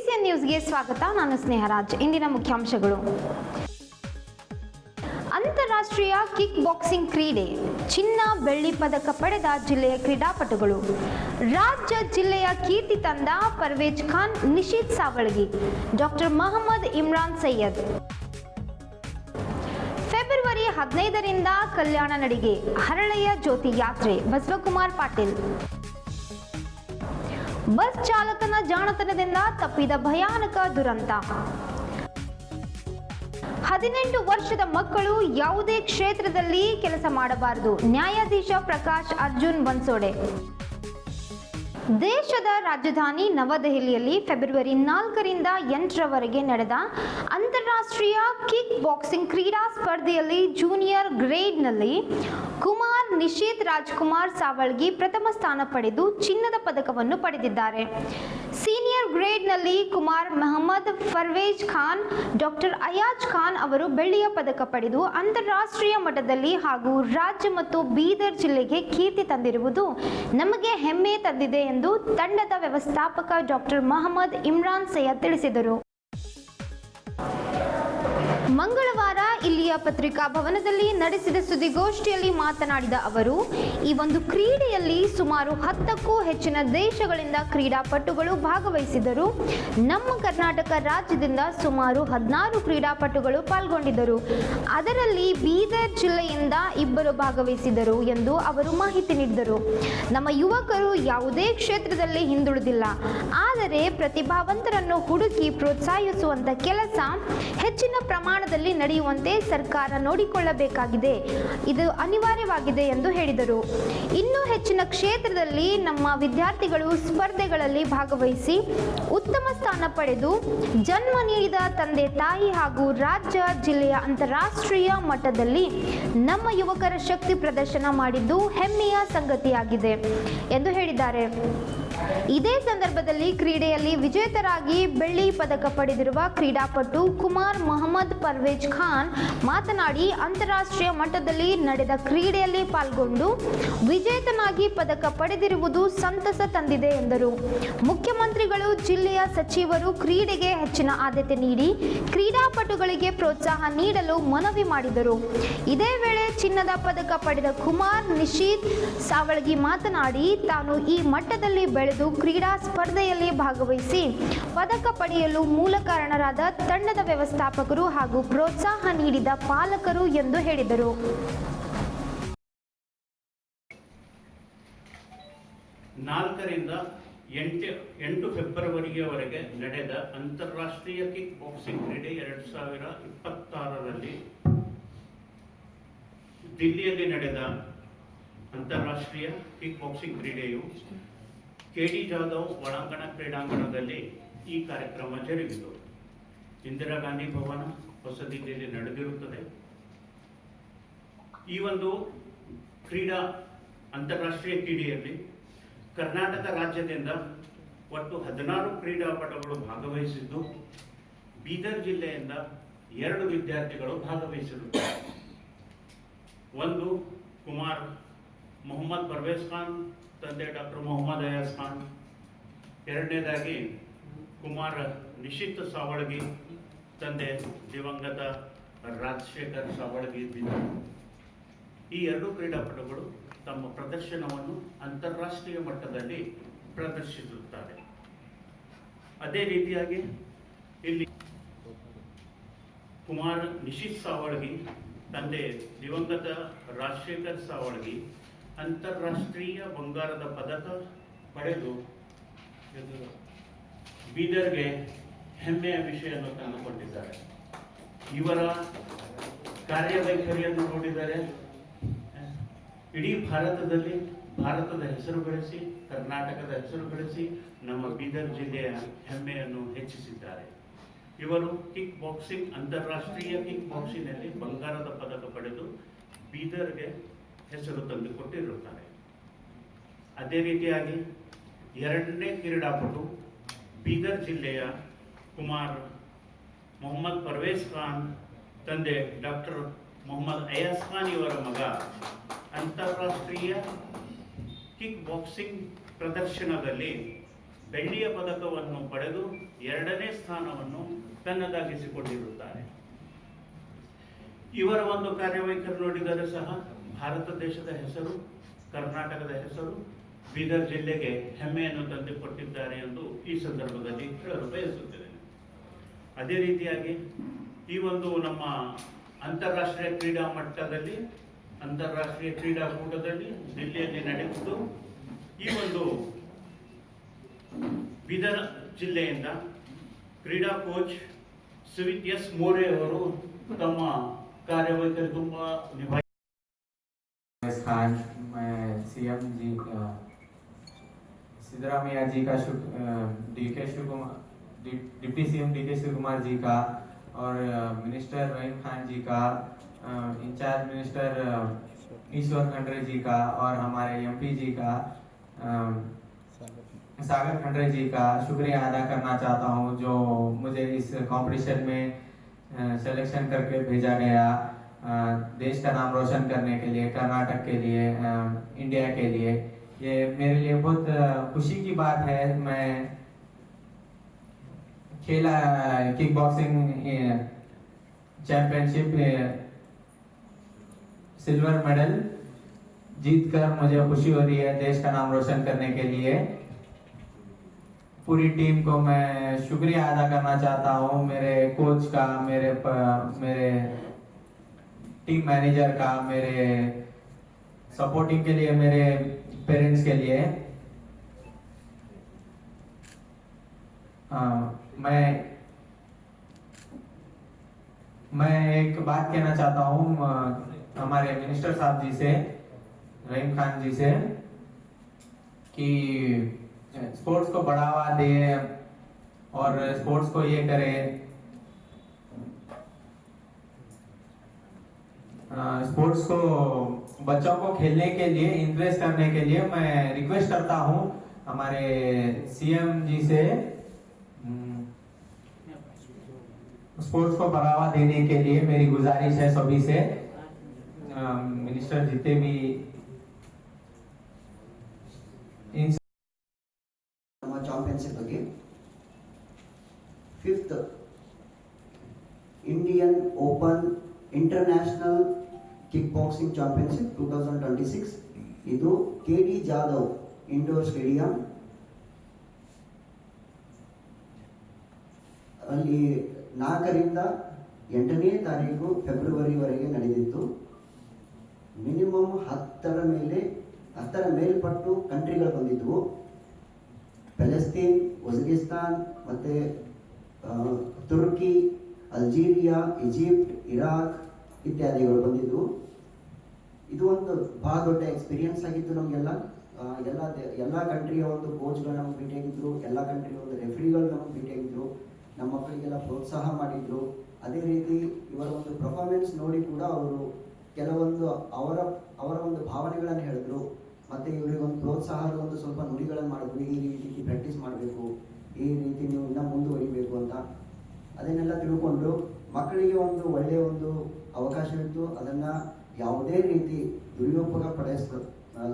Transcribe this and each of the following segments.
BCN ನ್ಯೂಸ್ಗೆ ಸ್ವಾಗತ. ನಾನು ಸ್ನೇಹರಾಜ್. ಇಂದಿನ ಮುಖ್ಯಾಂಶಗಳು: ಅಂತಾರಾಷ್ಟ್ರೀಯ ಕಿಕ್ ಬಾಕ್ಸಿಂಗ್ ಕ್ರೀಡೆ, ಚಿನ್ನ ಬೆಳ್ಳಿ ಪದಕ ಪಡೆದ ಜಿಲ್ಲೆಯ ಕ್ರೀಡಾಪಟುಗಳು. ರಾಜ್ಯ ಜಿಲ್ಲೆಯ ಕೀರ್ತಿ ತಂದ ಪರ್ವೇಜ್ ಖಾನ್, ನಿಶೀತ್ ಸಾವಳಗಿ, ಡಾಕ್ಟರ್ ಮೊಹಮ್ಮದ್ ಇಮ್ರಾನ್ ಸೈಯದ್. ಫೆಬ್ರವರಿ 15ರಿಂದ ಕಲ್ಯಾಣ ನಡಿಗೆ, ಹರಳೆಯ ಜ್ಯೋತಿ ಯಾತ್ರೆ, ಬಸವಕುಮಾರ್ ಪಾಟೀಲ್. ಬಸ್ ಚಾಲಕನ ಜಾಣತನದಿಂದ ತಪ್ಪಿದ ಭಯಾನಕ ದುರಂತ. 18 ವರ್ಷದ ಮಕ್ಕಳು ಯಾವುದೇ ಕ್ಷೇತ್ರದಲ್ಲಿ ಕೆಲಸ ಮಾಡಬಾರದು, ನ್ಯಾಯಾಧೀಶ ಪ್ರಕಾಶ್ ಅರ್ಜುನ್ ಬನ್ಸೋಡೆ. ದೇಶದ ರಾಜಧಾನಿ ನವದೆಹಲಿಯಲ್ಲಿ ಫೆಬ್ರವರಿ 4ರಿಂದ 8ರವರೆಗೆ ನಡೆದ ಅಂತಾರಾಷ್ಟ್ರೀಯ ಕಿಕ್ ಬಾಕ್ಸಿಂಗ್ ಕ್ರೀಡಾ ಸ್ಪರ್ಧೆಯಲ್ಲಿ ಜೂನಿಯರ್ ಗ್ರೇಡ್ನಲ್ಲಿ ಕುಮಾರ್ ನಿಶೀತ್ ರಾಜ್ಕುಮಾರ್ ಸಾವಳ್ಗಿ ಪ್ರಥಮ ಸ್ಥಾನ ಪಡೆದು ಚಿನ್ನದ ಪದಕವನ್ನು ಪಡೆದಿದ್ದಾರೆ. ಸೀನಿಯರ್ ಗ್ರೇಡ್ನಲ್ಲಿ ಕುಮಾರ್ ಮೊಹಮ್ಮದ್ ಪರ್ವೇಜ್ ಖಾನ್, ಡಾಕ್ಟರ್ ಅಯಾಜ್ ಖಾನ್ ಅವರು ಬೆಳ್ಳಿಯ ಪದಕ ಪಡೆದು ಅಂತಾರಾಷ್ಟ್ರೀಯ ಮಟ್ಟದಲ್ಲಿ ಹಾಗೂ ರಾಜ್ಯ ಮತ್ತು ಬೀದರ್ ಜಿಲ್ಲೆಗೆ ಕೀರ್ತಿ ತಂದಿರುವುದು ನಮಗೆ ಹೆಮ್ಮೆ ತಂದಿದೆ ಎಂದು ತಂಡದ ವ್ಯವಸ್ಥಾಪಕ ಡಾಕ್ಟರ್ ಮೊಹಮ್ಮದ್ ಇಮ್ರಾನ್ ಸೈಯದ್ ತಿಳಿಸಿದರು. ಮಂಗಳವಾರ ಇಲ್ಲಿಯ ಪತ್ರಿಕಾ ಭವನದಲ್ಲಿ ನಡೆಸಿದ ಸುದ್ದಿಗೋಷ್ಠಿಯಲ್ಲಿ ಮಾತನಾಡಿದ ಅವರು, ಈ ಒಂದು ಕ್ರೀಡೆಯಲ್ಲಿ ಸುಮಾರು 10ಕ್ಕೂ ಹೆಚ್ಚಿನ ದೇಶಗಳಿಂದ ಕ್ರೀಡಾಪಟುಗಳು ಭಾಗವಹಿಸಿದರು. ನಮ್ಮ ಕರ್ನಾಟಕ ರಾಜ್ಯದಿಂದ ಸುಮಾರು 16 ಕ್ರೀಡಾಪಟುಗಳು ಪಾಲ್ಗೊಂಡಿದ್ದರು. ಅದರಲ್ಲಿ ಬೀದರ್ ಜಿಲ್ಲೆಯಿಂದ 2 ಭಾಗವಹಿಸಿದರು ಎಂದು ಅವರು ಮಾಹಿತಿ ನೀಡಿದರು. ನಮ್ಮ ಯುವಕರು ಯಾವುದೇ ಕ್ಷೇತ್ರದಲ್ಲಿ ಹಿಂದುಳಿದಿಲ್ಲ, ಆದರೆ ಪ್ರತಿಭಾವಂತರನ್ನು ಹುಡುಕಿ ಪ್ರೋತ್ಸಾಹಿಸುವಂತ ಕೆಲಸ ಹೆಚ್ಚಿನ ಪ್ರಮಾಣದಲ್ಲಿ ನಡೆಯುವಂತೆ ಸರ್ಕಾರ ನೋಡಿಕೊಳ್ಳಬೇಕಾಗಿದೆ. ಇದು ಅನಿವಾರ್ಯವಾಗಿದೆ ಎಂದು ಹೇಳಿದರು. ಇನ್ನೂ ಹೆಚ್ಚಿನ ಕ್ಷೇತ್ರದಲ್ಲಿ ನಮ್ಮ ವಿದ್ಯಾರ್ಥಿಗಳು ಸ್ಪರ್ಧೆಗಳಲ್ಲಿ ಭಾಗವಹಿಸಿ ಉತ್ತಮ ಸ್ಥಾನ ಪಡೆದು ಜನ್ಮ ನೀಡಿದ ತಂದೆ ತಾಯಿ ಹಾಗೂ ರಾಜ್ಯ ಜಿಲ್ಲೆಯ ಅಂತಾರಾಷ್ಟ್ರೀಯ ಮಟ್ಟದಲ್ಲಿ ನಮ್ಮ ಯುವಕರ ಶಕ್ತಿ ಪ್ರದರ್ಶನ ಮಾಡಿದ್ದು ಹೆಮ್ಮೆಯ ಸಂಗತಿಯಾಗಿದೆ ಎಂದು ಹೇಳಿದ್ದಾರೆ. ಇದೇ ಸಂದರ್ಭದಲ್ಲಿ ಕ್ರೀಡೆಯಲ್ಲಿ ವಿಜೇತರಾಗಿ ಬೆಳ್ಳಿ ಪದಕ ಪಡೆದಿರುವ ಕ್ರೀಡಾಪಟು ಕುಮಾರ್ ಮೊಹಮ್ಮದ್ ಪರ್ವೇಜ್ ಖಾನ್ ಮಾತನಾಡಿ, ಅಂತಾರಾಷ್ಟ್ರೀಯ ಮಟ್ಟದಲ್ಲಿ ನಡೆದ ಕ್ರೀಡೆಯಲ್ಲಿ ಪಾಲ್ಗೊಂಡು ವಿಜೇತನಾಗಿ ಪದಕ ಪಡೆದಿರುವುದು ಸಂತಸ ತಂದಿದೆ ಎಂದರು. ಮುಖ್ಯಮಂತ್ರಿಗಳು, ಜಿಲ್ಲೆಯ ಸಚಿವರು ಕ್ರೀಡೆಗೆ ಹೆಚ್ಚಿನ ಆದ್ಯತೆ ನೀಡಿ ಕ್ರೀಡಾಪಟುಗಳಿಗೆ ಪ್ರೋತ್ಸಾಹ ನೀಡಲು ಮನವಿ ಮಾಡಿದರು. ಇದೇ ವೇಳೆ ಚಿನ್ನದ ಪದಕ ಪಡೆದ ಕುಮಾರ್ ನಿಶೀತ್ ಸಾವಳಗಿ ಮಾತನಾಡಿ, ತಾನು ಈ ಮಟ್ಟದಲ್ಲಿ ಬೆಳೆದು ಕ್ರೀಡಾ ಸ್ಪರ್ಧೆಯಲ್ಲಿ ಭಾಗವಹಿಸಿ ಪದಕ ಪಡೆಯಲು ಮೂಲ ಕಾರಣರಾದ ತಂಡದ ವ್ಯವಸ್ಥಾಪಕರು ಹಾಗೂ ಪ್ರೋತ್ಸಾಹ ನೀಡಿದ ಪಾಲಕರು ಎಂದು ಹೇಳಿದರು. 4ರಿಂದ 8 ಫೆಬ್ರವರಿಯವರೆಗೆ ನಡೆದ ಅಂತಾರಾಷ್ಟ್ರೀಯ ಕಿಕ್ ಬಾಕ್ಸಿಂಗ್ ಕ್ರೀಡೆ 2026ರಲ್ಲಿ ದಿಲ್ಲಿಯಲ್ಲಿ ನಡೆದ ಅಂತಾರಾಷ್ಟ್ರೀಯ ಕಿಕ್ ಬಾಕ್ಸಿಂಗ್ ಕ್ರೀಡೆಯು KD ಜಾಧವ್ ಒಳಾಂಗಣ ಕ್ರೀಡಾಂಗಣದಲ್ಲಿ ಈ ಕಾರ್ಯಕ್ರಮ ಜರುಗಿತು. ಇಂದಿರಾ ಗಾಂಧಿ ಭವನ, ಹೊಸದಿಲ್ಲಿಯಲ್ಲಿ ನಡೆದಿರುತ್ತದೆ. ಈ ಒಂದು ಅಂತಾರಾಷ್ಟ್ರೀಯ ಕ್ರೀಡೆಯಲ್ಲಿ ಕರ್ನಾಟಕ ರಾಜ್ಯದಿಂದ ಒಟ್ಟು 16 ಕ್ರೀಡಾಪಟುಗಳು ಭಾಗವಹಿಸಿದ್ದು, ಬೀದರ್ ಜಿಲ್ಲೆಯಿಂದ 2 ವಿದ್ಯಾರ್ಥಿಗಳು ಭಾಗವಹಿಸಿರುತ್ತಾರೆ. ಒಂದು ಕುಮಾರ್ ಮೊಹಮ್ಮದ್ ಪರ್ವೇಜ್ ಖಾನ್, ತಂದೆ ಡಾಕ್ಟರ್ ಮೊಹಮ್ಮದ್ ಅಯಾಜ್ ಖಾನ್. ಎರಡನೇದಾಗಿ ಕುಮಾರ್ ನಿಶೀತ್ ಸಾವಳಗಿ, ತಂದೆ ದಿವಂಗತ ರಾಜಶೇಖರ್ ಸಾವಳಗಿ. ಈ 2 ಕ್ರೀಡಾಪಟುಗಳು ತಮ್ಮ ಪ್ರದರ್ಶನವನ್ನು ಅಂತಾರಾಷ್ಟ್ರೀಯ ಮಟ್ಟದಲ್ಲಿ ಪ್ರದರ್ಶಿಸುತ್ತಾರೆ. ಅದೇ ರೀತಿಯಾಗಿ ಇಲ್ಲಿ ಕುಮಾರ್ ನಿಶೀತ್ ಸಾವಳಗಿ, ತಂದೆ ದಿವಂಗತ ರಾಜಶೇಖರ್ ಸಾವಳಗಿ ಅಂತಾರಾಷ್ಟ್ರೀಯ ಬಂಗಾರದ ಪದಕ ಪಡೆದು ಬೀದರ್ಗೆ ಹೆಮ್ಮೆಯ ವಿಷಯವನ್ನು ತಂದುಕೊಂಡಿದ್ದಾರೆ. ಇವರ ಕಾರ್ಯವೈಖರಿಯನ್ನು ನೋಡಿದರೆ ಇಡೀ ಭಾರತದ ಹೆಸರು ಗಳಿಸಿ, ಕರ್ನಾಟಕದ ಹೆಸರು ಗಳಿಸಿ, ನಮ್ಮ ಬೀದರ್ ಜಿಲ್ಲೆಯ ಹೆಮ್ಮೆಯನ್ನು ಹೆಚ್ಚಿಸಿದ್ದಾರೆ. ಇವರು ಕಿಕ್ ಬಾಕ್ಸಿಂಗ್, ಅಂತಾರಾಷ್ಟ್ರೀಯ ಕಿಕ್ ಬಾಕ್ಸಿಂಗ್ನಲ್ಲಿ ಬಂಗಾರದ ಪದಕ ಪಡೆದು ಬೀದರ್ಗೆ ಹೆಸರು ತಂದುಕೊಟ್ಟಿರುತ್ತಾರೆ. ಅದೇ ರೀತಿಯಾಗಿ 2ನೇ ಕ್ರೀಡಾಪಟು ಬೀದರ್ ಜಿಲ್ಲೆಯ ಕುಮಾರ್ ಮೊಹಮ್ಮದ್ ಪರ್ವೇಜ್ ಖಾನ್, ತಂದೆ ಡಾಕ್ಟರ್ ಮೊಹಮ್ಮದ್ ಅಯಾಜ್ ಖಾನ್ ಇವರ ಮಗ ಅಂತಾರಾಷ್ಟ್ರೀಯ ಕಿಕ್ ಬಾಕ್ಸಿಂಗ್ ಪ್ರದರ್ಶನದಲ್ಲಿ ಬೆಳ್ಳಿಯ ಪದಕವನ್ನು ಪಡೆದು 2ನೇ ಸ್ಥಾನವನ್ನು ತನ್ನದಾಗಿಸಿಕೊಂಡಿರುತ್ತಾರೆ. ಇವರ ಒಂದು ಕಾರ್ಯವೈಖರಿ ನೋಡಿದರೆ ಸಹ ಭಾರತ ದೇಶದ ಹೆಸರು, ಕರ್ನಾಟಕದ ಹೆಸರು, ಬೀದರ್ ಜಿಲ್ಲೆಗೆ ಹೆಮ್ಮೆಯನ್ನು ತಂದುಕೊಟ್ಟಿದ್ದಾರೆ ಎಂದು ಈ ಸಂದರ್ಭದಲ್ಲಿ ಹೇಳಲು ಬಯಸುತ್ತೇನೆ. ಅದೇ ರೀತಿಯಾಗಿ ಈ ಒಂದು ನಮ್ಮ ಅಂತಾರಾಷ್ಟ್ರೀಯ ಕ್ರೀಡಾ ಮಟ್ಟದಲ್ಲಿ, ಅಂತಾರಾಷ್ಟ್ರೀಯ ಕ್ರೀಡಾಕೂಟದಲ್ಲಿ ದಿಲ್ಲಿಯಲ್ಲಿ ನಡೆದಿದ್ದು, ಈ ಒಂದು ಬೀದರ್ ಜಿಲ್ಲೆಯಿಂದ ಕ್ರೀಡಾ ಕೋಚ್ ಸುವಿತ್ ಎಸ್ ಮೋರೆ ಅವರು ತಮ್ಮ ಕಾರ್ಯವೈಖರಿ ತುಂಬಾ खान, मैं सीएम जी सिद्धरामैया जी का DK Shivakumar, deputy CM DK Shivakumar ji का और मिनिस्टर रहीम खान जी का, इंचार्ज मिनिस्टर ईश्वर खंडरे जी का और हमारे एमपी जी का सागर खंडरे जी का शुक्रिया अदा करना चाहता हूं, जो मुझे इस कंपटीशन में सिलेक्शन करके भेजा गया देश का नाम रोशन करने के लिए, कर्नाटक के लिए, इंडिया के लिए। ये मेरे लिए बहुत खुशी की बात है। मैं खेला kick boxing championship silver medal जीतकर मुझे खुशी हो रही है देश का नाम रोशन करने के लिए। पूरी टीम को मैं शुक्रिया अदा करना चाहता हूँ, मेरे कोच का, मेरे टीम मैनेजर का, मेरे सपोर्टिंग के लिए, मेरे पेरेंट्स के लिए। मैं एक बात कहना चाहता हूँ हमारे मिनिस्टर साहब जी से, रहीम खान जी से, कि स्पोर्ट्स को बढ़ावा दे और स्पोर्ट्स को ये करे, स्पोर्ट्स को बच्चों को खेलने के लिए इंटरेस्ट करने के लिए मैं रिक्वेस्ट करता हूं हमारे सीएम जी से, स्पोर्ट्स को बढ़ावा देने के लिए मेरी गुजारिश है सभी से। मिनिस्टर जितने भी ಚಾಂಪಿಯನ್ಶಿಪ್ ಬಗ್ಗೆ 5th Indian open international kick boxing championship 2026 ಇದು ಕೆಡಿ ಜಾಧವ್ ಇಂಡೋರ್ ಸ್ಟೇಡಿಯಂ ಅಲ್ಲಿ 4ರಿಂದ 8ನೇ ತಾರೀಕು ಫೆಬ್ರವರಿವರೆಗೆ ನಡೆದಿತ್ತು. ಮಿನಿಮಮ್ 10ರ ಮೇಲ್ಪಟ್ಟು ಕಂಟ್ರಿಗಳು ಬಂದಿದ್ವು. ಪ್ಯಾಲೆಸ್ತೀನ್, ಉಜ್ಬೇಕಿಸ್ತಾನ್, ಮತ್ತೆ ತುರ್ಕಿ, ಅಲ್ಜೀರಿಯಾ, ಈಜಿಪ್ಟ್, ಇರಾಕ್ ಇತ್ಯಾದಿಗಳು ಬಂದಿದ್ವು. ಇದು ಒಂದು ಬಹಳ ದೊಡ್ಡ ಎಕ್ಸ್ಪೀರಿಯನ್ಸ್ ಆಗಿತ್ತು ನಮಗೆಲ್ಲ. ಎಲ್ಲ ಕಂಟ್ರಿಯ ಒಂದು ಕೋಚ್ಗಳು ನಮಗೆ ಭೇಟಿಯಾಗಿದ್ರು, ಎಲ್ಲ ಕಂಟ್ರಿಯ ಒಂದು ರೆಫ್ರಿಗಳು ನಮಗೆ ಭೇಟಿಯಾಗಿದ್ರು, ನಮ್ಮ ಮಕ್ಕಳಿಗೆಲ್ಲ ಪ್ರೋತ್ಸಾಹ ಮಾಡಿದ್ರು. ಅದೇ ರೀತಿ ಇವರ ಒಂದು ಪರ್ಫಾರ್ಮೆನ್ಸ್ ನೋಡಿ ಕೂಡ ಅವರು ಕೆಲವೊಂದು ಅವರ ಒಂದು ಭಾವನೆಗಳನ್ನು ಹೇಳಿದ್ರು. ಮತ್ತೆ ಇವರಿಗೆ ಒಂದು ಪ್ರೋತ್ಸಾಹದ ಒಂದು ಸ್ವಲ್ಪ ನುಡಿಗಳನ್ನು ಮಾಡಿದ್ರು, ಈ ರೀತಿ ಪ್ರಾಕ್ಟೀಸ್ ಮಾಡಬೇಕು, ಈ ರೀತಿ ನೀವು ಇನ್ನೂ ಮುಂದುವರಿಬೇಕು ಅಂತ. ಅದನ್ನೆಲ್ಲ ತಿಳ್ಕೊಂಡು ಮಕ್ಕಳಿಗೆ ಒಂದು ಒಳ್ಳೆಯ ಒಂದು ಅವಕಾಶವಿತ್ತು. ಅದನ್ನ ಯಾವುದೇ ರೀತಿ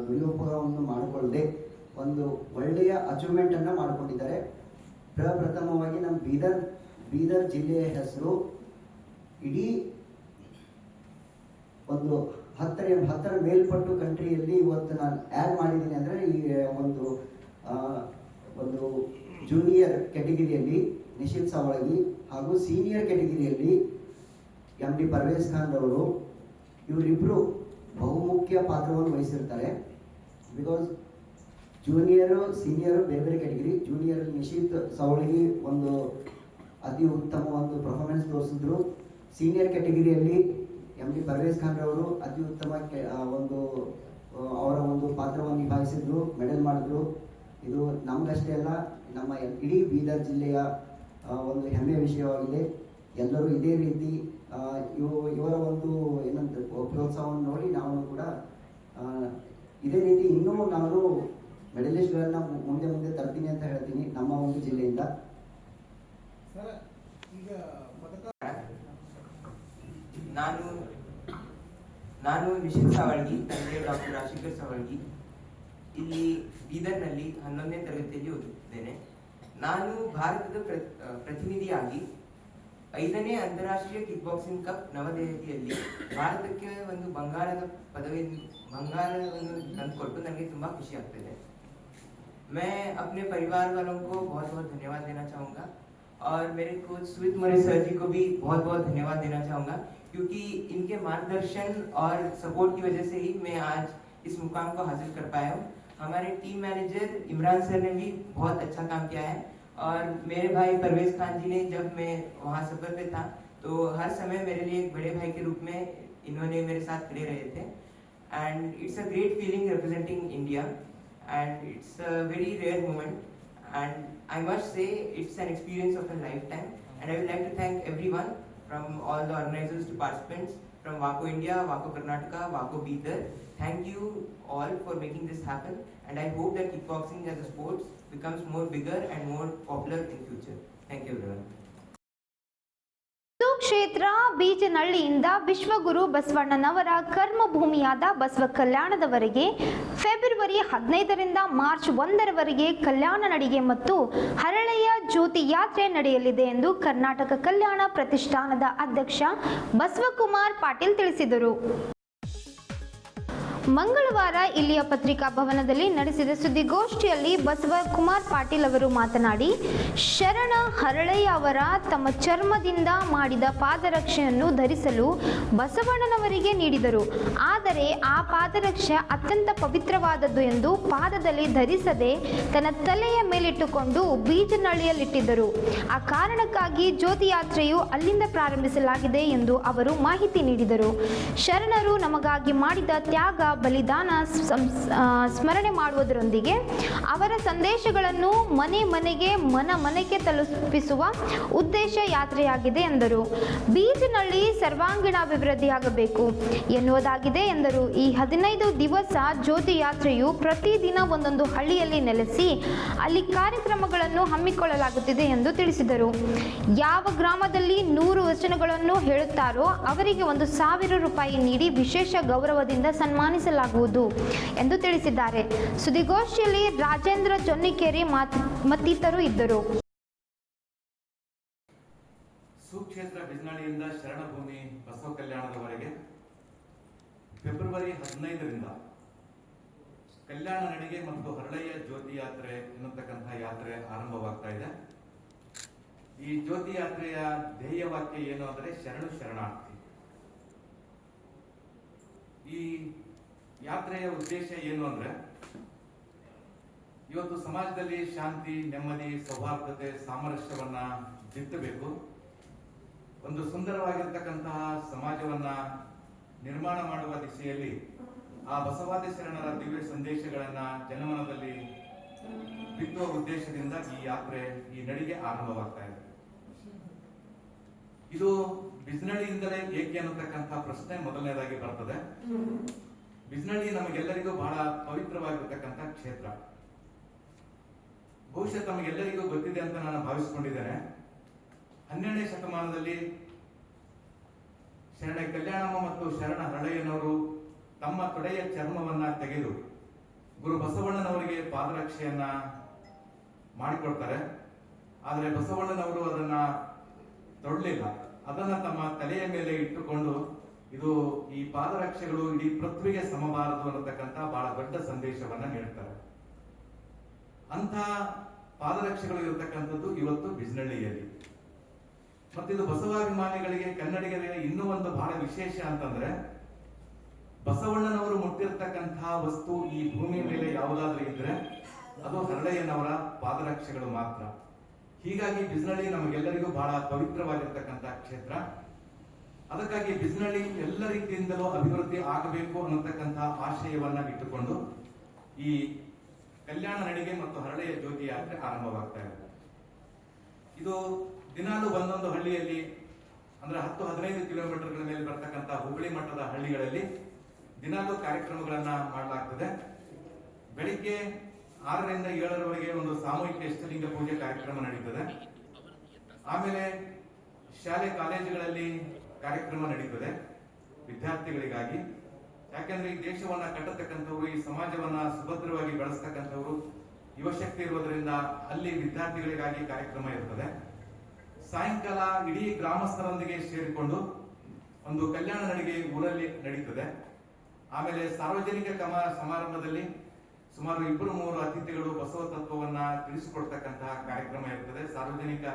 ದುರುಪಯೋಗವನ್ನು ಮಾಡಿಕೊಳ್ಳದೆ ಒಂದು ಒಳ್ಳೆಯ ಅಚೀವ್ಮೆಂಟ್ ಅನ್ನ ಮಾಡಿಕೊಂಡಿದ್ದಾರೆ. ಪ್ರಪ್ರಥಮವಾಗಿ ನಮ್ಮ ಬೀದರ್ ಜಿಲ್ಲೆಯ ಹೆಸರು ಇಡೀ ಒಂದು 10ರ ಮೇಲ್ಪಟ್ಟು ಕಂಟ್ರಿಯಲ್ಲಿ ಇವತ್ತು ನಾನು ಆ್ಯಡ್ ಮಾಡಿದ್ದೀನಿ. ಅಂದರೆ ಈ ಒಂದು ಜೂನಿಯರ್ ಕ್ಯಾಟಗಿರಿಯಲ್ಲಿ ನಿಶಿತ್ ಸವಳಗಿ ಹಾಗೂ ಸೀನಿಯರ್ ಕ್ಯಾಟಗಿರಿಯಲ್ಲಿ MD ಪರ್ವೇಜ್ ಖಾನ್ ಅವರು, ಇವರಿಬ್ಬರು ಬಹುಮುಖ್ಯ ಪಾತ್ರವನ್ನು ವಹಿಸಿರ್ತಾರೆ. ಬಿಕಾಸ್ ಜೂನಿಯರು ಸೀನಿಯರು ಬೇರೆ ಬೇರೆ ಕ್ಯಾಟಗಿರಿ. ಜೂನಿಯರ್ ನಿಶಿತ್ ಸವಳಗಿ ಒಂದು ಅತಿ ಉತ್ತಮ ಒಂದು ಪರ್ಫಾರ್ಮೆನ್ಸ್ ತೋರಿಸಿದ್ರು. ಸೀನಿಯರ್ ಕ್ಯಾಟಗಿರಿಯಲ್ಲಿ MD ಪರ್ವೇಜ್ ಖಾನ್ ಅವರು ಅತಿ ಉತ್ತಮ ಅವರ ಒಂದು ಪಾತ್ರವನ್ನು ನಿಭಾಯಿಸಿದ್ರು, ಮೆಡಲ್ ಮಾಡಿದ್ರು. ಇದು ನಮಗಷ್ಟೇ ಅಲ್ಲ, ನಮ್ಮ ಇಡೀ ಬೀದರ್ ಜಿಲ್ಲೆಯ ಒಂದು ಹೆಮ್ಮೆಯ ವಿಷಯವಾಗಿದೆ. ಎಲ್ಲರೂ ಇದೇ ರೀತಿ ಇವರ ಒಂದು ಏನಂತ ಪ್ರೋತ್ಸಾಹವನ್ನು ನೋಡಿ ನಾವು ಕೂಡ ಇದೇ ರೀತಿ ಇನ್ನೂ ನಾನು ಮೆಡಲಿಸ್ಟ್ಗಳನ್ನ ಮುಂದೆ ತರ್ತೀನಿ ಅಂತ ಹೇಳ್ತೀನಿ ನಮ್ಮ ಒಂದು ಜಿಲ್ಲೆಯಿಂದ. ನಾನು ನಿಶಿತ್ ಸವಳಗಿ, ತಂದೆ ಡಾಕ್ಟರ್ ರಾಜಶೇಖರ್ ಸವಳಗಿ. ಇಲ್ಲಿ ಬೀದರ್ನಲ್ಲಿ 11ನೇ ತರಗತಿಯಲ್ಲಿ ಓದುತ್ತಿದ್ದೇನೆ. ನಾನು ಭಾರತದ ಪ್ರತಿನಿಧಿಯಾಗಿ 5ನೇ ಅಂತಾರಾಷ್ಟ್ರೀಯ ಕಿಕ್ ಬಾಕ್ಸಿಂಗ್ ಕಪ್ ನವದೆಹಲಿಯಲ್ಲಿ ಭಾರತಕ್ಕೆ ಒಂದು ಬಂಗಾರವನ್ನು ತಂದುಕೊಟ್ಟು ನನಗೆ ತುಂಬಾ ಖುಷಿ ಆಗ್ತಿದೆ. मैं अपने परिवार वालों को बहुत बहुत धन्यवाद देना चाहूँगा और मेरे कोच सुमित मोरे सर जी को भी बहुत बहुत धन्यवाद देना चाहूँगा, क्योंकि इनके मार्गदर्शन और सपोर्ट की वजह से ही मैं आज इस मुकाम को हासिल कर पाया हूँ. हमारे टीम मैनेजर इमरान सर ने भी बहुत अच्छा काम किया है और मेरे भाई परवेज खान जी ने, जब मैं वहाँ सफर पे था तो हर समय मेरे लिए एक बड़े भाई के रूप में इन्होंने मेरे साथ खड़े रहे थे. And it's a great feeling representing India and it's a very rare moment, and I must say it's an experience of a lifetime. And I would like to thank everyone from all the organizers to participants from WACO India, WACO Karnataka, WACO Bidar. Thank you all for making this happen, and I hope that kickboxing as a sport becomes more bigger and more popular in future. Thank you everyone. ಕ್ಷೇತ್ರ ಬೀಚನಹಳ್ಳಿಯಿಂದ ವಿಶ್ವಗುರು ಬಸವಣ್ಣನವರ ಕರ್ಮಭೂಮಿಯಾದ Basava ಕಲ್ಯಾಣದವರೆಗೆ February 15ರಿಂದ March 1ರವರೆಗೆ ಕಲ್ಯಾಣ ನಡಿಗೆ ಮತ್ತು ಹರಳೆಯ ಜ್ಯೋತಿ ಯಾತ್ರೆ ನಡೆಯಲಿದೆ ಎಂದು ಕರ್ನಾಟಕ ಕಲ್ಯಾಣ ಪ್ರತಿಷ್ಠಾನದ ಅಧ್ಯಕ್ಷ ಬಸವಕುಮಾರ್ ಪಾಟೀಲ್ ತಿಳಿಸಿದರು. ಮಂಗಳವಾರ ಇಲ್ಲಿಯ ಪತ್ರಿಕಾ ಭವನದಲ್ಲಿ ನಡೆಸಿದ ಸುದ್ದಿಗೋಷ್ಠಿಯಲ್ಲಿ ಬಸವಕುಮಾರ್ ಪಾಟೀಲ್ ಅವರು ಮಾತನಾಡಿ, ಶರಣ ಹರಳಯ್ಯ ಅವರ ತಮ್ಮ ಚರ್ಮದಿಂದ ಮಾಡಿದ ಪಾದರಕ್ಷೆಯನ್ನು ಧರಿಸಲು ಬಸವಣ್ಣನವರಿಗೆ ನೀಡಿದರು. ಆದರೆ ಆ ಪಾದರಕ್ಷೆ ಅತ್ಯಂತ ಪವಿತ್ರವಾದದ್ದು ಎಂದು ಪಾದದಲ್ಲಿ ಧರಿಸದೆ ತನ್ನ ತಲೆಯ ಮೇಲಿಟ್ಟುಕೊಂಡು ಬೀಚನಹಳ್ಳಿಯಲ್ಲಿಟ್ಟಿದ್ದರು. ಆ ಕಾರಣಕ್ಕಾಗಿ ಜ್ಯೋತಿ ಯಾತ್ರೆಯು ಅಲ್ಲಿಂದ ಪ್ರಾರಂಭಿಸಲಾಗಿದೆ ಎಂದು ಅವರು ಮಾಹಿತಿ ನೀಡಿದರು. ಶರಣರು ನಮಗಾಗಿ ಮಾಡಿದ ತ್ಯಾಗ, ಬಲಿದಾನ ಸ್ಮರಣೆ ಮಾಡುವುದರೊಂದಿಗೆ ಅವರ ಸಂದೇಶಗಳನ್ನು ಮನೆ ಮನೆಗೆ ತಲುಪಿಸುವ ಉದ್ದೇಶ ಯಾತ್ರೆಯಾಗಿದೆ ಎಂದರು. ಬೀಚನಹಳ್ಳಿ ಸರ್ವಾಂಗೀಣಾಭಿವೃದ್ಧಿಯಾಗಬೇಕು ಎನ್ನುವುದಾಗಿದೆ ಎಂದರು. ಈ 15 ದಿವಸ ಜ್ಯೋತಿ ಯಾತ್ರೆಯು ಪ್ರತಿದಿನ ಒಂದೊಂದು ಹಳ್ಳಿಯಲ್ಲಿ ನೆಲೆಸಿ ಅಲ್ಲಿ ಕಾರ್ಯಕ್ರಮಗಳನ್ನು ಹಮ್ಮಿಕೊಳ್ಳಲಾಗುತ್ತಿದೆ ಎಂದು ತಿಳಿಸಿದರು. ಯಾವ ಗ್ರಾಮದಲ್ಲಿ 100 ವಚನಗಳನ್ನು ಹೇಳುತ್ತಾರೋ ಅವರಿಗೆ 1,000 ರೂಪಾಯಿ ನೀಡಿ ವಿಶೇಷ ಗೌರವದಿಂದ ಸನ್ಮಾನಿಸಲಾಗುವುದು ಎಂದು ತಿಳಿಸಿದ್ದಾರೆ. ಸುದ್ದಿಗೋಷ್ಠಿಯಲ್ಲಿ ರಾಜೇಂದ್ರ ಜೊನ್ನಿಕೇರಿ ಮತ್ತಿತರರು ಇದ್ದರು. ಸುಕ್ಷೇತ್ರ ಬಿಜ್ನಹಳ್ಳಿಯಿಂದ ಶರಣಭೂಮಿ ಬಸವ ಕಲ್ಯಾಣದವರೆಗೆ ಫೆಬ್ರವರಿ 15ರಿಂದ ಕಲ್ಯಾಣ ನಡಿಗೆ ಮತ್ತು ಹರಳೆಯ ಜ್ಯೋತಿ ಯಾತ್ರೆ ಎನ್ನುತ್ತಕ್ಕಂಥ ಯಾತ್ರೆ ಆರಂಭವಾಗ್ತಾ ಇದೆ. ಈ ಜ್ಯೋತಿ ಯಾತ್ರೆಯ ಧ್ಯೇಯ ವಾಕ್ಯ ಏನು ಅಂದರೆ ಶರಣು ಶರಣಾರ್ಥಿ. ಈ ಯಾತ್ರೆಯ ಉದ್ದೇಶ ಏನು ಅಂದ್ರೆ, ಇವತ್ತು ಸಮಾಜದಲ್ಲಿ ಶಾಂತಿ, ನೆಮ್ಮದಿ, ಸೌಹಾರ್ದತೆ, ಸಾಮರಸ್ಯವನ್ನ ಬಿತ್ತಬೇಕು. ಒಂದು ಸುಂದರವಾಗಿರ್ತಕ್ಕಂತಹ ಸಮಾಜವನ್ನ ನಿರ್ಮಾಣ ಮಾಡುವ ದಿಶೆಯಲ್ಲಿ ಆ ಬಸವಾದಿ ಶರಣರ ದಿವ್ಯ ಸಂದೇಶಗಳನ್ನ ಜನಮನದಲ್ಲಿ ಬಿತ್ತುವ ಉದ್ದೇಶದಿಂದ ಈ ಯಾತ್ರೆ, ಈ ನಡಿಗೆ ಆರಂಭವಾಗ್ತಾ ಇದೆ. ಇದು ಬಿಜ್ನಹಳ್ಳಿಯಿಂದಲೇ ಏಕೆ ಅನ್ನತಕ್ಕಂಥ ಪ್ರಶ್ನೆ ಮೊದಲನೇದಾಗಿ ಬರ್ತದೆ. ಬಿಜ್ನಹಳ್ಳಿ ನಮಗೆಲ್ಲರಿಗೂ ಬಹಳ ಪವಿತ್ರವಾಗಿರ್ತಕ್ಕಂಥ ಕ್ಷೇತ್ರ. ಬಹುಶಃ ತಮಗೆಲ್ಲರಿಗೂ ಗೊತ್ತಿದೆ ಅಂತ ನಾನು ಭಾವಿಸಿಕೊಂಡಿದ್ದೇನೆ. 12ನೇ ಶತಮಾನದಲ್ಲಿ ಶರಣ ಕಲ್ಯಾಣಮ್ಮ ಮತ್ತು ಶರಣ ಹರಳಯ್ಯನವರು ತಮ್ಮ ತೊಡೆಯ ಚರ್ಮವನ್ನ ತೆಗೆದು ಗುರು ಬಸವಣ್ಣನವರಿಗೆ ಪಾದರಕ್ಷೆಯನ್ನ ಮಾಡಿಕೊಡ್ತಾರೆ. ಆದರೆ ಬಸವಣ್ಣನವರು ಅದನ್ನ ತೊಡಲಿಲ್ಲ. ಅದನ್ನ ತಮ್ಮ ತಲೆಯ ಮೇಲೆ ಇಟ್ಟುಕೊಂಡು ಇದು ಈ ಪಾದರಕ್ಷೆಗಳು ಇಡೀ ಪೃಥ್ವಿಗೆ ಸಮಬಾರದು ಅನ್ನತಕ್ಕಂಥ ಬಹಳ ದೊಡ್ಡ ಸಂದೇಶವನ್ನ ನೀಡುತ್ತಾರೆ. ಅಂತ ಪಾದರಕ್ಷೆಗಳು ಇರತಕ್ಕಂಥದ್ದು ಇವತ್ತು ಬಿಜ್ನಹಳ್ಳಿಯಲ್ಲಿ. ಮತ್ತಿದು ಬಸವಾಭಿಮಾನಿಗಳಿಗೆ, ಕನ್ನಡಿಗರಿಗೆ ಇನ್ನೂ ಒಂದು ಬಹಳ ವಿಶೇಷ ಅಂತಂದ್ರೆ, ಬಸವಣ್ಣನವರು ಮುಟ್ಟಿರ್ತಕ್ಕಂತಹ ವಸ್ತು ಈ ಭೂಮಿ ಮೇಲೆ ಯಾವುದಾದ್ರೂ ಇದ್ರೆ ಅದು ಹರಳಯ್ಯನವರ ಪಾದರಕ್ಷೆಗಳು ಮಾತ್ರ. ಹೀಗಾಗಿ ಬಿಜ್ನಹಳ್ಳಿ ನಮಗೆಲ್ಲರಿಗೂ ಬಹಳ ಪವಿತ್ರವಾಗಿರ್ತಕ್ಕಂಥ ಕ್ಷೇತ್ರ. ಅದಕ್ಕಾಗಿ ಬಿಜ್ನಹಳ್ಳಿ ಎಲ್ಲ ರೀತಿಯಿಂದಲೂ ಅಭಿವೃದ್ಧಿ ಆಗಬೇಕು ಅನ್ನತಕ್ಕಂಥ ಆಶಯವನ್ನ ಇಟ್ಟುಕೊಂಡು ಈ ಕಲ್ಯಾಣ ನಡಿಗೆ ಮತ್ತು ಹರಳೆಯ ಜ್ಯೋತಿ ಯಾತ್ರೆ ಆರಂಭವಾಗ್ತಾ ಇದೆ. ಇದು ದಿನಾಲು ಒಂದೊಂದು ಹಳ್ಳಿಯಲ್ಲಿ, ಅಂದ್ರೆ 10-15 ಕಿಲೋಮೀಟರ್ಗಳ ಮೇಲೆ ಬರ್ತಕ್ಕಂಥ ಹುಬ್ಬಳ್ಳಿ ಮಟ್ಟದ ಹಳ್ಳಿಗಳಲ್ಲಿ ದಿನಾಲು ಕಾರ್ಯಕ್ರಮಗಳನ್ನ ಮಾಡಲಾಗ್ತದೆ. ಬೆಳಿಗ್ಗೆ 6ರಿಂದ 7ರವರೆಗೆ ಒಂದು ಸಾಮೂಹಿಕ ಇಷ್ಟಲಿಂಗ ಪೂಜೆ ಕಾರ್ಯಕ್ರಮ ನಡೀತದೆ. ಆಮೇಲೆ ಶಾಲೆ ಕಾಲೇಜುಗಳಲ್ಲಿ ಕಾರ್ಯಕ್ರಮ ನಡೀತದೆ ವಿದ್ಯಾರ್ಥಿಗಳಿಗಾಗಿ. ಯಾಕೆಂದ್ರೆ ಈ ದೇಶವನ್ನ ಕಟ್ಟತಕ್ಕಂಥವ್ರು, ಈ ಸಮಾಜವನ್ನ ಸುಭದ್ರವಾಗಿ ಬೆಳೆಸ್ತಕ್ಕಂಥವ್ರು ಯುವಶಕ್ತಿ ಇರೋದ್ರಿಂದ ಅಲ್ಲಿ ವಿದ್ಯಾರ್ಥಿಗಳಿಗಾಗಿ ಕಾರ್ಯಕ್ರಮ ಇರ್ತದೆ. ಸಾಯಂಕಾಲ ಇಡೀ ಗ್ರಾಮಸ್ಥರೊಂದಿಗೆ ಸೇರಿಕೊಂಡು ಒಂದು ಕಲ್ಯಾಣ ನಡಿಗೆ ಊರಲ್ಲಿ ನಡೀತದೆ. ಆಮೇಲೆ ಸಾರ್ವಜನಿಕ ಸಮಾರಂಭದಲ್ಲಿ ಸುಮಾರು 2-3 ಅತಿಥಿಗಳು ಬಸವ ತತ್ವವನ್ನ ತಿಳಿಸಿಕೊಡ್ತಕ್ಕಂತಹ ಕಾರ್ಯಕ್ರಮ ಇರ್ತದೆ, ಸಾರ್ವಜನಿಕ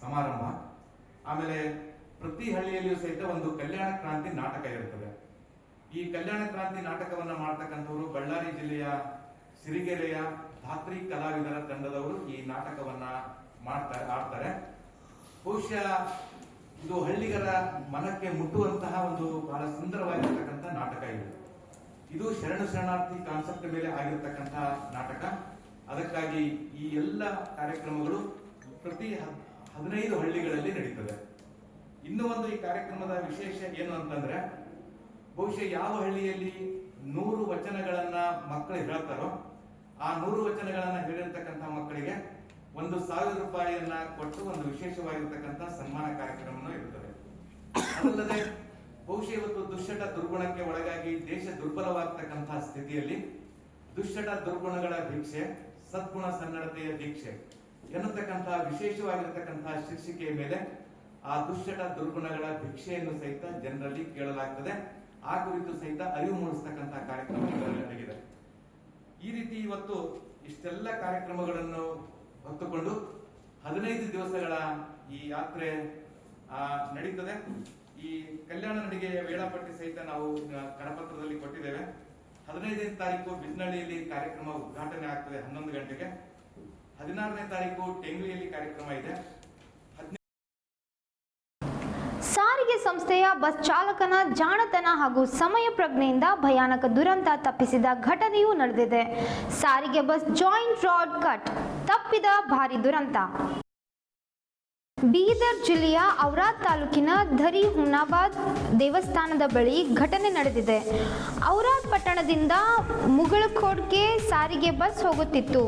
ಸಮಾರಂಭ. ಆಮೇಲೆ ಪ್ರತಿ ಹಳ್ಳಿಯಲ್ಲಿಯೂ ಸಹಿತ ಒಂದು ಕಲ್ಯಾಣ ಕ್ರಾಂತಿ ನಾಟಕ ಇರ್ತದೆ. ಈ ಕಲ್ಯಾಣ ಕ್ರಾಂತಿ ನಾಟಕವನ್ನ ಮಾಡ್ತಕ್ಕಂಥವ್ರು ಬಳ್ಳಾರಿ ಜಿಲ್ಲೆಯ ಸಿರಿಗೆರೆಯ ಧಾತ್ರಿ ಕಲಾವಿದರ ತಂಡದವರು ಈ ನಾಟಕವನ್ನ ಆಡ್ತಾರೆ. ಬಹುಶಃ ಇದು ಹಳ್ಳಿಗರ ಮನಕ್ಕೆ ಮುಟ್ಟುವಂತಹ ಒಂದು ಬಹಳ ಸುಂದರವಾಗಿರ್ತಕ್ಕಂಥ ನಾಟಕ ಇದು ಶರಣಾರ್ಥಿ ಕಾನ್ಸೆಪ್ಟ್ ಮೇಲೆ ಆಗಿರ್ತಕ್ಕಂತಹ ನಾಟಕ. ಅದಕ್ಕಾಗಿ ಈ ಎಲ್ಲ ಕಾರ್ಯಕ್ರಮಗಳು ಪ್ರತಿ 15 ಹಳ್ಳಿಗಳಲ್ಲಿ ನಡೀತದೆ. ಇನ್ನೂ ಒಂದು ಈ ಕಾರ್ಯಕ್ರಮದ ವಿಶೇಷ ಏನು ಅಂತಂದ್ರೆ, ಬಹುಶಃ ಯಾವ ಹಳ್ಳಿಯಲ್ಲಿ 100 ವಚನಗಳನ್ನ ಮಕ್ಕಳು ಹೇಳ್ತಾರೋ ಆ 100 ವಚನಗಳನ್ನ ಹೇಳಿರ್ತಕ್ಕಂಥ ಮಕ್ಕಳಿಗೆ 1,000 ರೂಪಾಯಿಯನ್ನ ಕೊಟ್ಟು ಒಂದು ವಿಶೇಷವಾಗಿರ್ತಕ್ಕಂಥ ಸನ್ಮಾನ ಕಾರ್ಯಕ್ರಮ ಇರುತ್ತದೆ. ಅದಲ್ಲದೆ ಬಹುಶಃ ಇವತ್ತು ದುಶ್ಚಟ ದುರ್ಗುಣಕ್ಕೆ ಒಳಗಾಗಿ ದೇಶ ದುರ್ಬಲವಾಗತಕ್ಕಂತಹ ಸ್ಥಿತಿಯಲ್ಲಿ ದುಶ್ಚಟ ದುರ್ಗುಣಗಳ ಭಿಕ್ಷೆ, ಸದ್ಗುಣ ಸನ್ನಡತೆಯ ದೀಕ್ಷೆ ಎನ್ನತಕ್ಕಂತಹ ವಿಶೇಷವಾಗಿರ್ತಕ್ಕಂತಹ ಶೀರ್ಷಿಕೆಯ ಮೇಲೆ ಆ ದುಶ್ಚಟ ದುರ್ಗುಣಗಳ ಭಿಕ್ಷೆಯನ್ನು ಸಹಿತ ಜನರಲ್ಲಿ ಕೇಳಲಾಗ್ತದೆ. ಆ ಕುರಿತು ಸಹಿತ ಅರಿವು ಮೂಡಿಸ್ತಕ್ಕಂತಹ ಕಾರ್ಯಕ್ರಮ ನಡೆದಿದೆ. ಈ ರೀತಿ ಇವತ್ತು ಇಷ್ಟೆಲ್ಲ ಕಾರ್ಯಕ್ರಮಗಳನ್ನು ಹೊತ್ತುಕೊಂಡು 15 ದಿವಸಗಳ ಈ ಯಾತ್ರೆ ನಡೀತದೆ. ಈ ಕಲ್ಯಾಣ ನಡಿಗೆಯ ವೇಳಾಪಟ್ಟಿ ಸಹಿತ ನಾವು ಕರಪತ್ರದಲ್ಲಿ ಕೊಟ್ಟಿದ್ದೇವೆ. 15ನೇ ತಾರೀಕು ಬಿಜ್ನಳ್ಳಿಯಲ್ಲಿ ಕಾರ್ಯಕ್ರಮ ಉದ್ಘಾಟನೆ ಆಗ್ತದೆ 11 ಗಂಟೆಗೆ. 16ನೇ ತಾರೀಕು ಟೆಂಗ್ಲಿಯಲ್ಲಿ ಕಾರ್ಯಕ್ರಮ ಇದೆ. ಸಾರಿಗೆ ಸಂಸ್ಥೆಯ ಬಸ್ ಚಾಲಕನ ಜಾಣತನ ಹಾಗೂ ಸಮಯ ಪ್ರಜ್ಞೆಯಿಂದ ಭಯಾನಕ ದುರಂತ ತಪ್ಪಿಸಿದ ಘಟನೆಯೂ ನಡೆದಿದೆ. ಸಾರಿಗೆ ಬಸ್ ಜಾಯಿಂಟ್ ರಾಡ್ ಕಟ್ ತಪ್ಪಿದ ಭಾರಿ ದುರಂತ. ಬೀದರ್ ಜಿಲ್ಲೆಯ ಔರಾದ್ ತಾಲೂಕಿನ ಧರಿ ಹುಮ್ನಾಬಾದ್ ದೇವಸ್ಥಾನದ ಬಳಿ ಘಟನೆ ನಡೆದಿದೆ. ಔರಾದ್ ಪಟ್ಟಣದಿಂದ ಮುಗಳಖೋಡ್ಗೆ ಸಾರಿಗೆ ಬಸ್ ಹೋಗುತ್ತಿತ್ತು.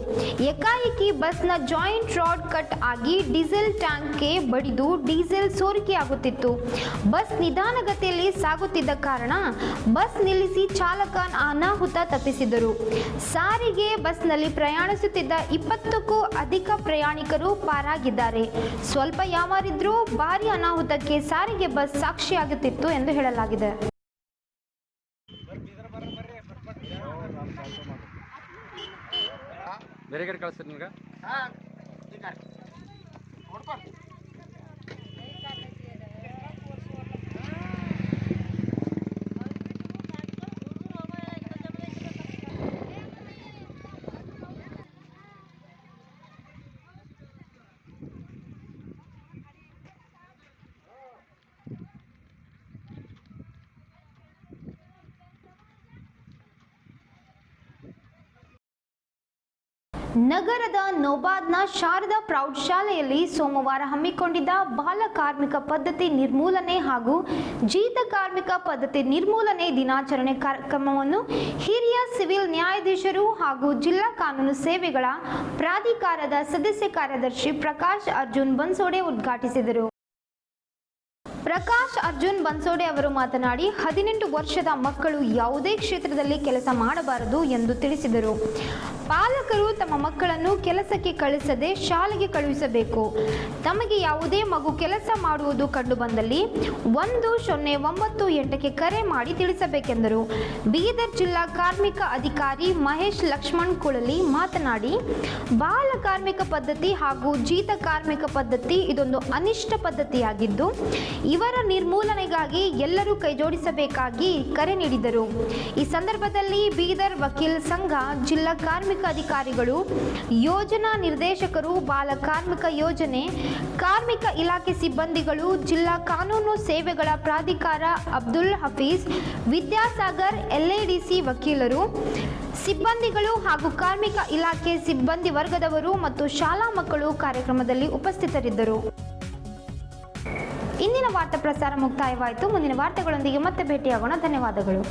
ಏಕಾಏಕಿ ಬಸ್ನ ಜಾಯಿಂಟ್ ರಾಡ್ ಕಟ್ ಆಗಿ ಡೀಸೆಲ್ ಟ್ಯಾಂಕ್ಗೆ ಬಡಿದು ಡೀಸೆಲ್ ಸೋರಿಕೆಯಾಗುತ್ತಿತ್ತು. ಬಸ್ ನಿಧಾನಗತಿಯಲ್ಲಿ ಸಾಗುತ್ತಿದ್ದ ಕಾರಣ ಬಸ್ ನಿಲ್ಲಿಸಿ ಚಾಲಕ ಅನಾಹುತ ತಪ್ಪಿಸಿದರು. ಸಾರಿಗೆ ಬಸ್ನಲ್ಲಿ ಪ್ರಯಾಣಿಸುತ್ತಿದ್ದ 20ಕ್ಕೂ ಅಧಿಕ ಪ್ರಯಾಣಿಕರು ಪಾರಾಗಿದ್ದಾರೆ. ಸ್ವಲ್ಪ ಯಾಮಾರಿದ್ರೂ ಭಾರಿ ಅನಾಹುತಕ್ಕೆ ಸಾರಿಗೆ ಬಸ್ ಸಾಕ್ಷಿಯಾಗುತ್ತಿತ್ತು ಎಂದು ಹೇಳಲಾಗಿದೆ. ಬೇರೆ ಕಡೆ ಕಳಿಸ್ತೀರಿ ನಿಮ್ಗೆ? ನಗರದ ನೋಬಾದ್ನ ಶಾರದಾ ಪ್ರೌಢಶಾಲೆಯಲ್ಲಿ ಸೋಮವಾರ ಹಮ್ಮಿಕೊಂಡಿದ್ದ ಬಾಲ ಕಾರ್ಮಿಕ ಪದ್ಧತಿ ನಿರ್ಮೂಲನೆ ಹಾಗೂ ಜೀತ ಕಾರ್ಮಿಕ ಪದ್ಧತಿ ನಿರ್ಮೂಲನೆ ದಿನಾಚರಣೆ ಕಾರ್ಯಕ್ರಮವನ್ನು ಹಿರಿಯ ಸಿವಿಲ್ ನ್ಯಾಯಾಧೀಶರು ಹಾಗೂ ಜಿಲ್ಲಾ ಕಾನೂನು ಸೇವೆಗಳ ಪ್ರಾಧಿಕಾರದ ಸದಸ್ಯ ಕಾರ್ಯದರ್ಶಿ ಪ್ರಕಾಶ್ ಅರ್ಜುನ್ ಬನ್ಸೋಡೆ ಉದ್ಘಾಟಿಸಿದರು. ಪ್ರಕಾಶ್ ಅರ್ಜುನ್ ಬನ್ಸೋಡೆ ಅವರು ಮಾತನಾಡಿ 18 ವರ್ಷದ ಮಕ್ಕಳು ಯಾವುದೇ ಕ್ಷೇತ್ರದಲ್ಲಿ ಕೆಲಸ ಮಾಡಬಾರದು ಎಂದು ತಿಳಿಸಿದರು. ಪಾಲಕರು ತಮ್ಮ ಮಕ್ಕಳನ್ನು ಕೆಲಸಕ್ಕೆ ಕಳಿಸದೆ ಶಾಲೆಗೆ ಕಳುಹಿಸಬೇಕು. ತಮಗೆ ಯಾವುದೇ ಮಗು ಕೆಲಸ ಮಾಡುವುದು ಕಂಡುಬಂದಲ್ಲಿ 1098ಕ್ಕೆ ಕರೆ ಮಾಡಿ ತಿಳಿಸಬೇಕೆಂದರು. ಬೀದರ್ ಜಿಲ್ಲಾ ಕಾರ್ಮಿಕ ಅಧಿಕಾರಿ ಮಹೇಶ್ ಲಕ್ಷ್ಮಣ್ ಕುಳಲಿ ಮಾತನಾಡಿ, ಬಾಲ ಕಾರ್ಮಿಕ ಪದ್ಧತಿ ಹಾಗೂ ಜೀತ ಕಾರ್ಮಿಕ ಪದ್ಧತಿ ಇದೊಂದು ಅನಿಷ್ಟ ಪದ್ಧತಿಯಾಗಿದ್ದು ಇವರ ನಿರ್ಮೂಲನೆಗಾಗಿ ಎಲ್ಲರೂ ಕೈಜೋಡಿಸಬೇಕಾಗಿ ಕರೆ ನೀಡಿದರು. ಈ ಸಂದರ್ಭದಲ್ಲಿ ಬೀದರ್ ವಕೀಲ್ ಸಂಘ, ಜಿಲ್ಲಾ ಕಾರ್ಮಿಕ ಅಧಿಕಾರಿಗಳು, ಯೋಜನಾ ನಿರ್ದೇಶಕರು, ಬಾಲ ಕಾರ್ಮಿಕ ಯೋಜನೆ, ಕಾರ್ಮಿಕ ಇಲಾಖೆ ಸಿಬ್ಬಂದಿಗಳು, ಜಿಲ್ಲಾ ಕಾನೂನು ಸೇವೆಗಳ ಪ್ರಾಧಿಕಾರ ಅಬ್ದುಲ್ ಹಫೀಜ್, ವಿದ್ಯಾಸಾಗರ್, LADC ವಕೀಲರು, ಸಿಬ್ಬಂದಿಗಳು ಹಾಗೂ ಕಾರ್ಮಿಕ ಇಲಾಖೆ ಸಿಬ್ಬಂದಿ ವರ್ಗದವರು ಮತ್ತು ಶಾಲಾ ಮಕ್ಕಳು ಕಾರ್ಯಕ್ರಮದಲ್ಲಿ ಉಪಸ್ಥಿತರಿದ್ದರು. ಇಂದಿನ ವಾರ್ತಾ ಪ್ರಸಾರ ಮುಕ್ತಾಯವಾಯಿತು. ಮುಂದಿನ ವಾರ್ತೆಗಳೊಂದಿಗೆ ಮತ್ತೆ ಭೇಟಿಯಾಗೋಣ. ಧನ್ಯವಾದಗಳು.